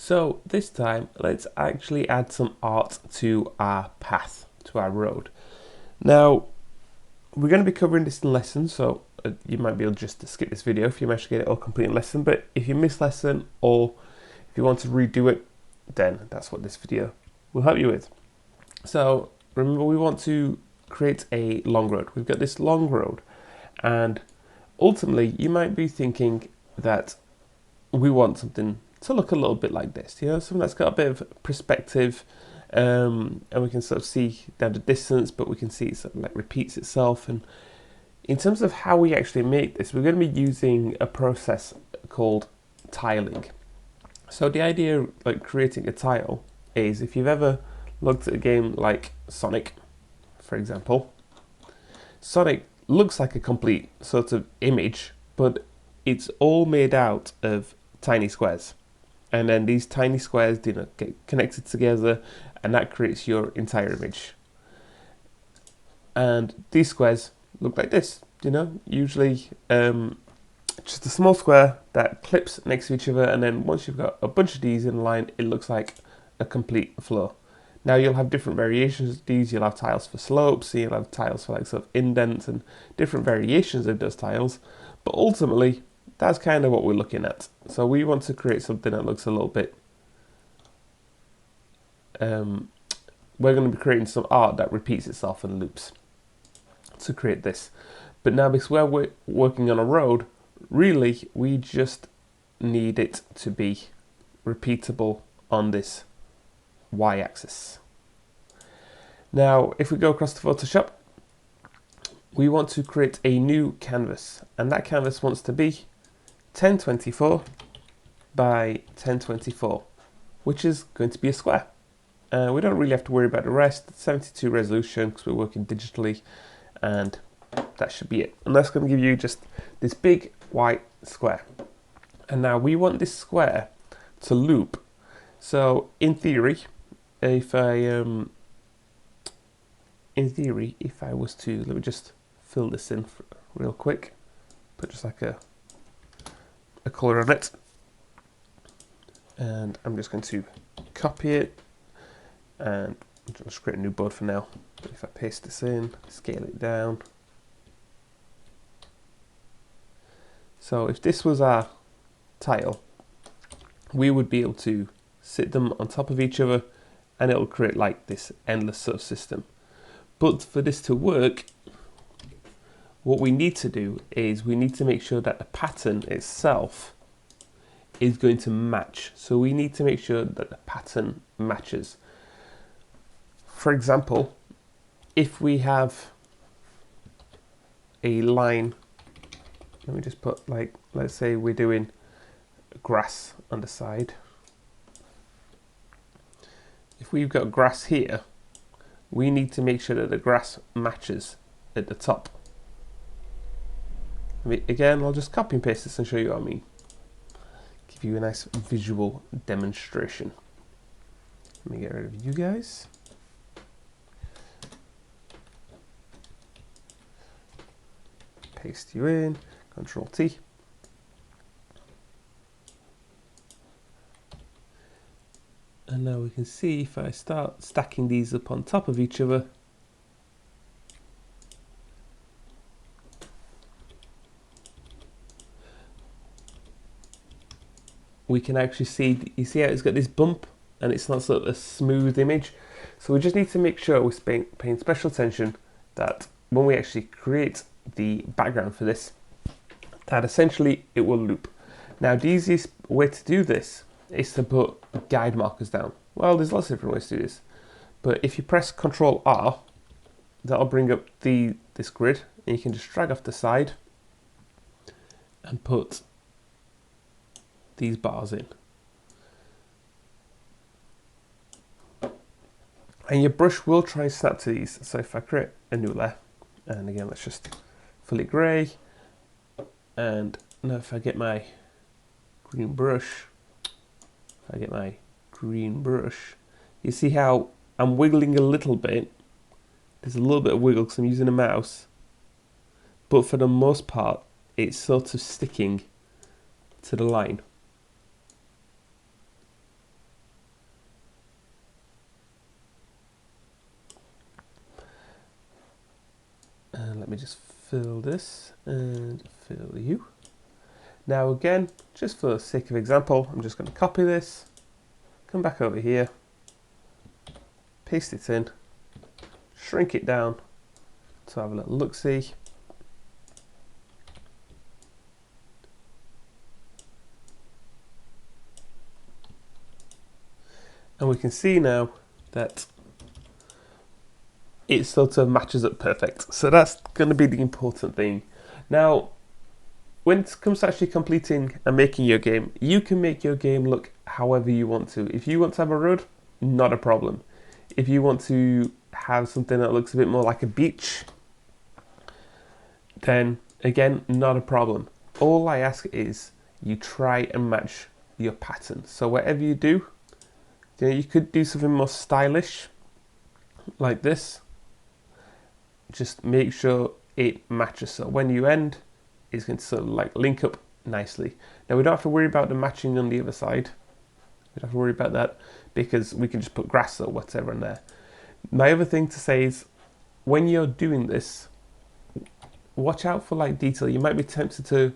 So this time, let's actually add some art to our path, to our road. Now, we're going to be covering this in lessons, so you might be able just to skip this video if you manage to get it all complete in lesson, but if you miss lesson or if you want to redo it, then that's what this video will help you with. So remember, we want to create a long road. We've got this long road, and ultimately you might be thinking that we want something to look a little bit like this, something that's got a bit of perspective, and we can sort of see down the distance, but we can see it sort of like repeats itself. And in terms of how we actually make this, we're going to be using a process called tiling. So the idea of like creating a tile is, if you've ever looked at a game like Sonic, for example, Sonic looks like a complete sort of image, but it's all made out of tiny squares. And then these tiny squares get connected together, and that creates your entire image. And these squares look like this, usually just a small square that clips next to each other, and then once you've got a bunch of these in a line, it looks like a complete flow. Now you'll have different variations of these. You'll have tiles for slopes, you'll have tiles for like sort of indents and different variations of those tiles, but ultimately that's kind of what we're looking at. So we want to create something that looks a little bit, we're going to be creating some art that repeats itself and loops to create this. But now, because we're working on a road, really we just need it to be repeatable on this y-axis. Now if we go across to Photoshop, we want to create a new canvas, and that canvas wants to be 1024 by 1024, which is going to be a square. We don't really have to worry about the rest. 72 resolution because we're working digitally, and that should be it. And that's going to give you just this big white square. And now we want this square to loop. So in theory, if I was to, let me just fill this in real quick, put just like a color on it, and I'm just going to copy it, and I'll just create a new board for now. If I paste this in, scale it down. So if this was our tile, we would be able to sit them on top of each other, and it'll create like this endless sort of system. But for this to work, what we need to do is we need to make sure that the pattern itself is going to match. So we need to make sure that the pattern matches. For example, if we have a line, let me just put like, let's say we're doing grass on the side. If we've got grass here, we need to make sure that the grass matches at the top. Again, I'll just copy and paste this and show you what I mean. Give you a nice visual demonstration. Let me get rid of you guys. Paste you in, Control T. And now we can see if I start stacking these up on top of each other, we can actually see, you see how it's got this bump and it's not sort of a smooth image. So we just need to make sure we're paying special attention that when we actually create the background for this, that essentially it will loop. Now the easiest way to do this is to put guide markers down. Well, there's lots of different ways to do this, but if you press Ctrl R, that'll bring up this grid, and you can just drag off the side and put these bars in. And your brush will try and snap to these. So if I create a new layer, and again, let's just fill it grey, and now if I get my green brush, you see how I'm wiggling a little bit. There's a little bit of wiggle because I'm using a mouse, but for the most part, it's sort of sticking to the line. just fill this and fill you. Now again, just for the sake of example, I'm just going to copy this, come back over here, paste it in, shrink it down to have a little look-see. And we can see now that it sort of matches up perfect. So that's going to be the important thing. Now, when it comes to actually completing and making your game, you can make your game look however you want to. If you want to have a road, not a problem. If you want to have something that looks a bit more like a beach, then again, not a problem. All I ask is you try and match your pattern. So whatever you do, you could do something more stylish like this. Just make sure it matches. So when you end, it's going to sort of like link up nicely. Now we don't have to worry about the matching on the other side. We don't have to worry about that because we can just put grass or whatever in there. My other thing to say is when you're doing this, watch out for like detail. You might be tempted to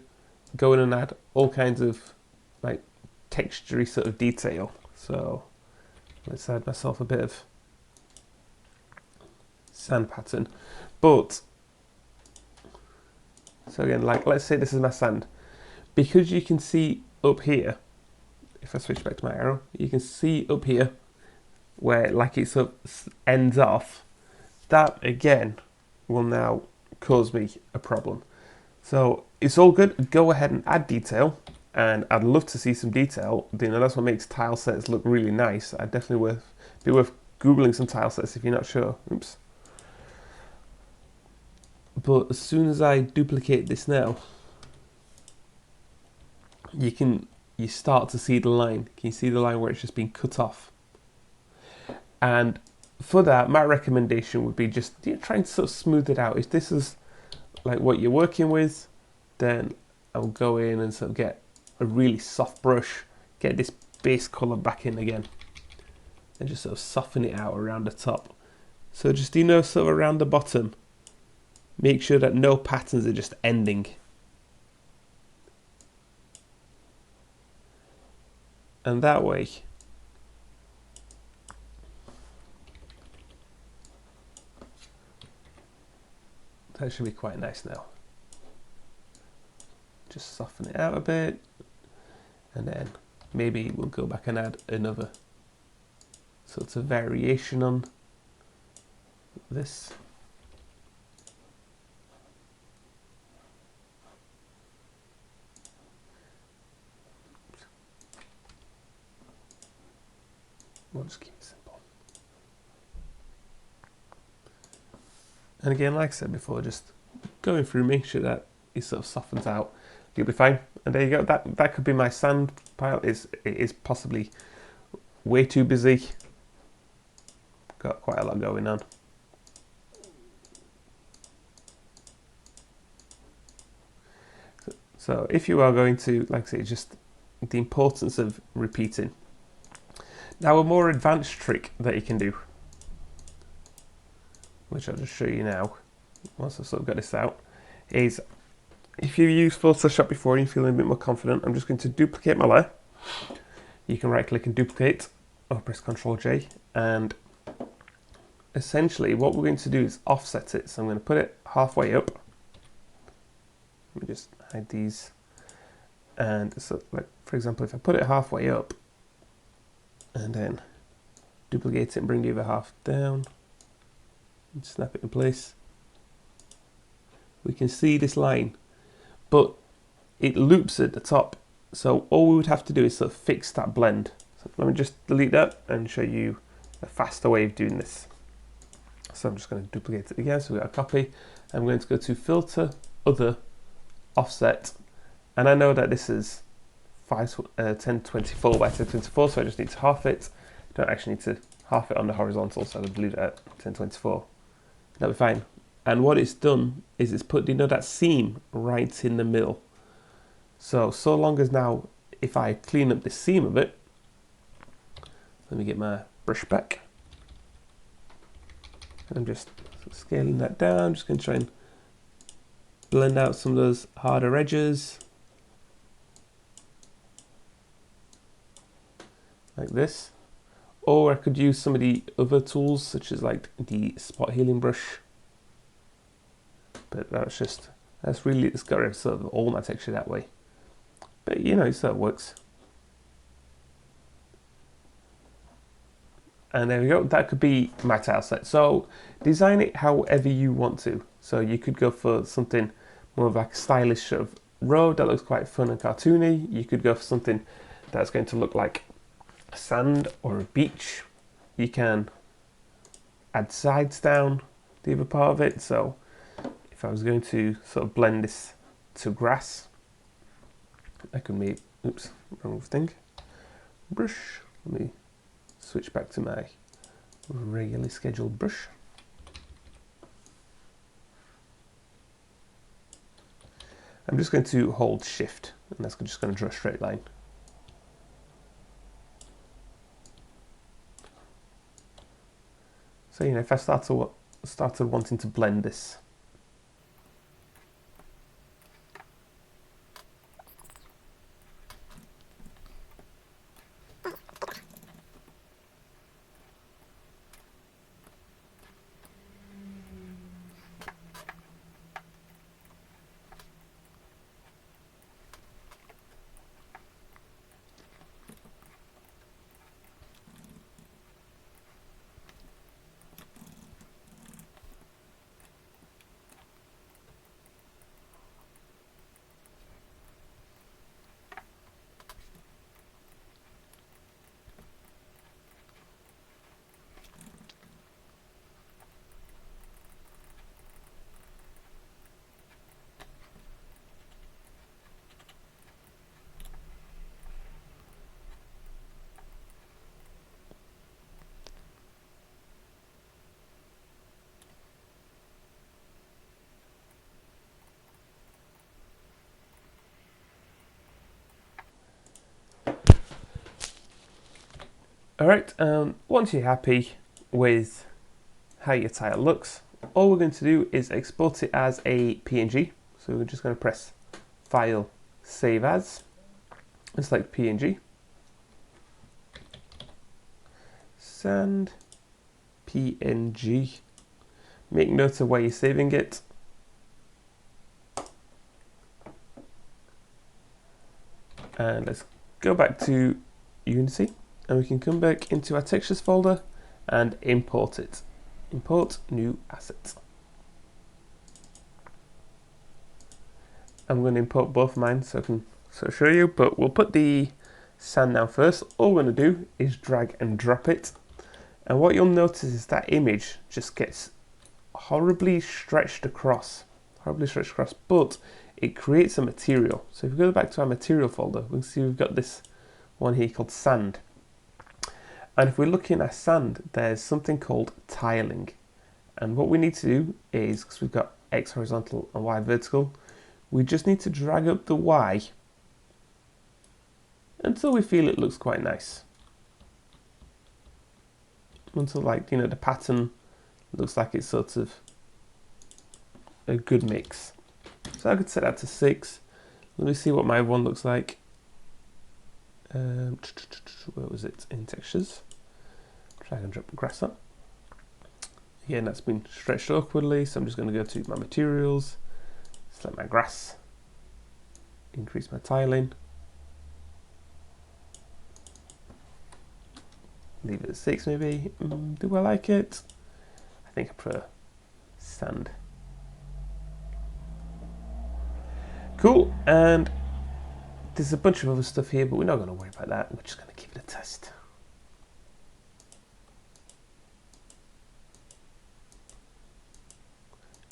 go in and add all kinds of like textury sort of detail. So let's add myself a bit of sand pattern. But so again, like let's say this is my sand. Because you can see up here, if I switch back to my arrow, you can see up here where like it sort of ends off. That again will now cause me a problem. So it's all good. Go ahead and add detail, and I'd love to see some detail. You know, that's what makes tile sets look really nice. I'd definitely be worth googling some tile sets if you're not sure. Oops. But as soon as I duplicate this now, you start to see the line. Can you see the line where it's just been cut off? And for that, my recommendation would be just try and sort of smooth it out. If this is like what you're working with, then I'll go in and sort of get a really soft brush, get this base color back in again, and just sort of soften it out around the top. So just, sort of around the bottom, make sure that no patterns are just ending. And that way, that should be quite nice now. Just soften it out a bit, and then maybe we'll go back and add another sort of variation on this. We'll just keep it simple. And again, like I said before, just going through, make sure that it sort of softens out. You'll be fine. And there you go. That could be my sand pile. It is possibly way too busy. Got quite a lot going on. So if you are going to, like I say, just the importance of repeating. Now a more advanced trick that you can do, which I'll just show you now, once I've sort of got this out, is if you've used Photoshop before and you're feeling a bit more confident, I'm just going to duplicate my layer. You can right click and duplicate, or press Ctrl J, and essentially what we're going to do is offset it. So I'm going to put it halfway up. Let me just hide these. And so, like, for example, if I put it halfway up, and then duplicate it and bring the other half down, and snap it in place, we can see this line, but it loops at the top. So all we would have to do is sort of fix that blend. So let me just delete that and show you a faster way of doing this. So I'm just going to duplicate it again. So we got a copy. I'm going to go to Filter, Other, Offset, and I know that this is 1024 by 1024, so I just need to half it. Don't actually need to half it on the horizontal, so I'll leave it at 1024. That'll be fine. And what it's done is it's put, that seam right in the middle. So long as now, if I clean up the seam of it, let me get my brush back. I'm just scaling that down, just going to try and blend out some of those harder edges like this. Or I could use some of the other tools, such as like the spot healing brush. But that's really, it's got rid of sort of all my texture that way. But you know, so it works. And there we go, that could be my tile set. So design it however you want to. So you could go for something more of like a stylish sort of road that looks quite fun and cartoony. You could go for something that's going to look like sand or a beach. You can add sides down the other part of it. So if I was going to sort of blend this to grass, I could make, oops, wrong thing, brush. Let me switch back to my regularly scheduled brush. I'm just going to hold shift, and that's just going to draw a straight line. So, you know, if I started wanting to blend this, alright, once you're happy with how your tile looks, all we're going to do is export it as a PNG. So we're just going to press File, Save As, and select PNG. Sand, PNG. Make note of where you're saving it. And let's go back to Unity, and we can come back into our textures folder and import it. Import new asset. I'm going to import both mine so I can show you, but we'll put the sand down first. All we're going to do is drag and drop it, and what you'll notice is that image just gets horribly stretched across, but it creates a material. So if we go back to our material folder, we can see we've got this one here called sand. And if we're looking at sand, there's something called tiling. And what we need to do is, because we've got X horizontal and Y vertical, we just need to drag up the Y until we feel it looks quite nice. Until, like, you know, the pattern looks like it's sort of a good mix. So I could set that to 6. Let me see what my one looks like. Where was it? In textures. Drag and drop grass up. Again, that's been stretched awkwardly, so I'm just going to go to my materials, select my grass, increase my tiling, leave it at 6 maybe. Do I like it? I think I prefer sand. Cool, and there's a bunch of other stuff here, but we're not going to worry about that. We're just going to give it a test.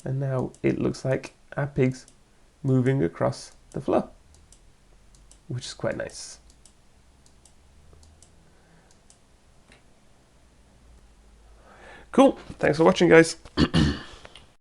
And now it looks like our pig's moving across the floor, which is quite nice. Cool, thanks for watching, guys.